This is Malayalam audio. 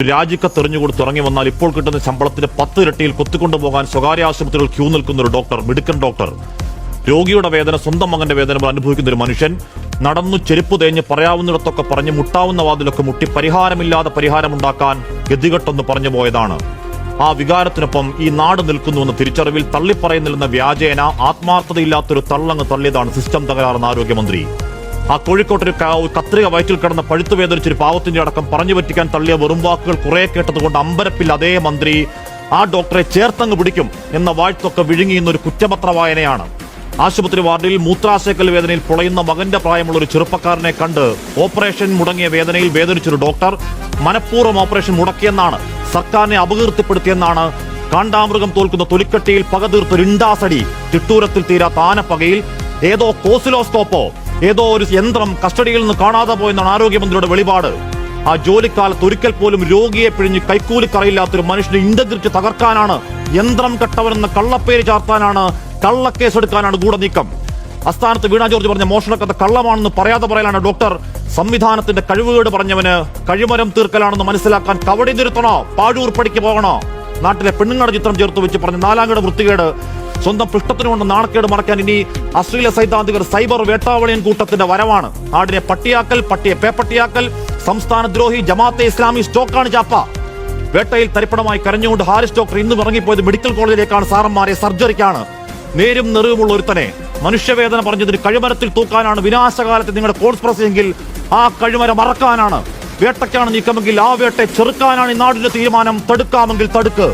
രാജിക്കത്തെറിഞ്ഞുകൊടുത്ത് ഇറങ്ങി വന്നാൽ ഇപ്പോൾ കിട്ടുന്ന ശമ്പളത്തിന്റെ 10 ഇരട്ടിയിൽ കൊത്തിക്കൊണ്ടുപോകാൻ സ്വകാര്യ ആശുപത്രികൾ ക്യൂ നിൽക്കുന്ന ഒരു ഡോക്ടർ, മിടുക്കൻ ഡോക്ടർ. രോഗിയുടെ വേദന, സ്വന്തം മകന്റെ വേദന അനുഭവിക്കുന്ന ഒരു മനുഷ്യൻ, നടന്നു ചെരുപ്പ് തേഞ്ഞ് പറയാവുന്നിടത്തൊക്കെ പറഞ്ഞ് മുട്ടാവുന്ന വാതിലൊക്കെ മുട്ടി പരിഹാരമില്ലാതെ പരിഹാരമുണ്ടാക്കാൻ ഗതികെട്ടൊന്ന് പറഞ്ഞു പോയതാണ്. ആ വികാരത്തിനൊപ്പം ഈ നാട് നിൽക്കുന്നുവെന്ന തിരിച്ചറിവിൽ തള്ളിപ്പറയുന്നില്ലെന്ന വ്യാജേന ആത്മാർത്ഥതയില്ലാത്തൊരു തള്ളങ്ങ് തള്ളിയതാണ് സിസ്റ്റം തകരാറെന്ന ആരോഗ്യമന്ത്രി. ആ കോഴിക്കോട്ടൊരു കത്രിക വയറ്റിൽ കിടന്ന പഴുത്തു വേദനിച്ചൊരു പാവത്തിന്റെ അടക്കം പറഞ്ഞു പറ്റിക്കാൻ തള്ളിയ വെറും വാക്കുകൾ കുറെ കേട്ടതുകൊണ്ട് അമ്പരപ്പിൽ അതേ മന്ത്രി ആ ഡോക്ടറെ ചേർത്തങ്ങ് പിടിക്കും എന്ന വാഴ്ത്തൊക്കെ വിഴുങ്ങിയുന്നൊരു കുറ്റപത്ര വായനയാണ്. ആശുപത്രി വാർഡിൽ മൂത്രാശയക്കൽ വേദനയിൽ പൊളയുന്ന മകന്റെ പ്രായമുള്ള ഒരു ചെറുപ്പക്കാരനെ കണ്ട് ഓപ്പറേഷൻ മുടങ്ങിയ വേദനയിൽ വേദനിച്ചൊരു ഡോക്ടർ മനഃപൂർവ്വം ഓപ്പറേഷൻ മുടക്കിയെന്നാണ്, സർക്കാരിനെ അപകീർത്തിപ്പെടുത്തിയെന്നാണ്. കാണ്ടാമൃഗം തോൽക്കുന്ന തൊലിക്കട്ടിയിൽ പകതീർത്തൊരു ഇണ്ടാസടി, തിട്ടൂരത്തിൽ തീരാത്ത ആനപ്പകയിൽ ഏതോ കോസിലോസ്കോപ്പോ ഏതോ ഒരു യന്ത്രം കസ്റ്റഡിയിൽ നിന്ന് കാണാതെ പോയെന്നാണ് ആരോഗ്യമന്ത്രിയുടെ വെളിപാട്. ആ ജോലിക്കാലത്ത് ഒരിക്കൽ പോലും രോഗിയെ പിഴിഞ്ഞ് കൈക്കൂലിക്കറിയില്ലാത്തൊരു മനുഷ്യന്റെ ഇന്റഗ്രിറ്റി തകർക്കാനാണ്, യന്ത്രം കെട്ടവനെന്ന കള്ളപ്പേര് ചാർത്താനാണ്, കള്ളക്കേസെടുക്കാനാണ് ഗൂഢനീക്കം. അസ്ഥാനത്ത് വീണ ജോർജ് പറഞ്ഞ മോഷണക്കഥ കള്ളമാണെന്ന് പറയാതെ പറയലാണ് ഡോക്ടർ. സംവിധാനത്തിന്റെ കഴിവുകേട് പറഞ്ഞവന് കഴിമരം തീർക്കലാണെന്ന് മനസ്സിലാക്കാൻ കവടി നിർത്തണോ, പാഴൂർ പടിക്ക് പോകണോ? നാട്ടിലെ പെണ്ണുങ്ങളുടെ ചിത്രം ചേർത്ത് വെച്ച് പറഞ്ഞ നാലാംകട വൃത്തികേട്, സ്വന്തം പൃഷ്ഠത്തിനുകൊണ്ട് നാണക്കേട് മറക്കാൻ ഇനി അശ്ലീല സൈദ്ധാന്തികർ സൈബർ വേട്ടാവളിയൻ കൂട്ടത്തിന്റെ വരവാണ്. നാടിനെ പട്ടിയാക്കൽ, പട്ടിയെ പേപ്പട്ടിയാക്കൽ, സംസ്ഥാന ദ്രോഹി ജമാഅത്തെ ഇസ്ലാമി സ്റ്റോക്കാണ് ചാപ്പ. വേട്ടയിൽ തരിപ്പണമായി കരഞ്ഞുകൊണ്ട് ഹാരിസ് ഡോക്ടർ ഇന്ന് ഇറങ്ങിപ്പോയത് മെഡിക്കൽ കോളേജിലേക്കാണ്, സാറന്മാരെ സർജറിക്കാണ്. നേരും നെറിവുമുള്ള ഒരുത്തനെ മനുഷ്യവേദന പറഞ്ഞതിന് കഴിമരത്തിൽ തൂക്കാനാണ് വിനാശകാലത്ത് നിങ്ങളുടെ കോൺസ്പിറസി എങ്കിൽ ആ കഴിമര മറക്കാനാണ്. വേട്ടയ്ക്കാണ് നീക്കമെങ്കിൽ ആ വേട്ടയെ ചെറുക്കാനാണ് ഈ നാടിന്റെ തീരുമാനം. തടുക്കാമെങ്കിൽ തടുക്ക്.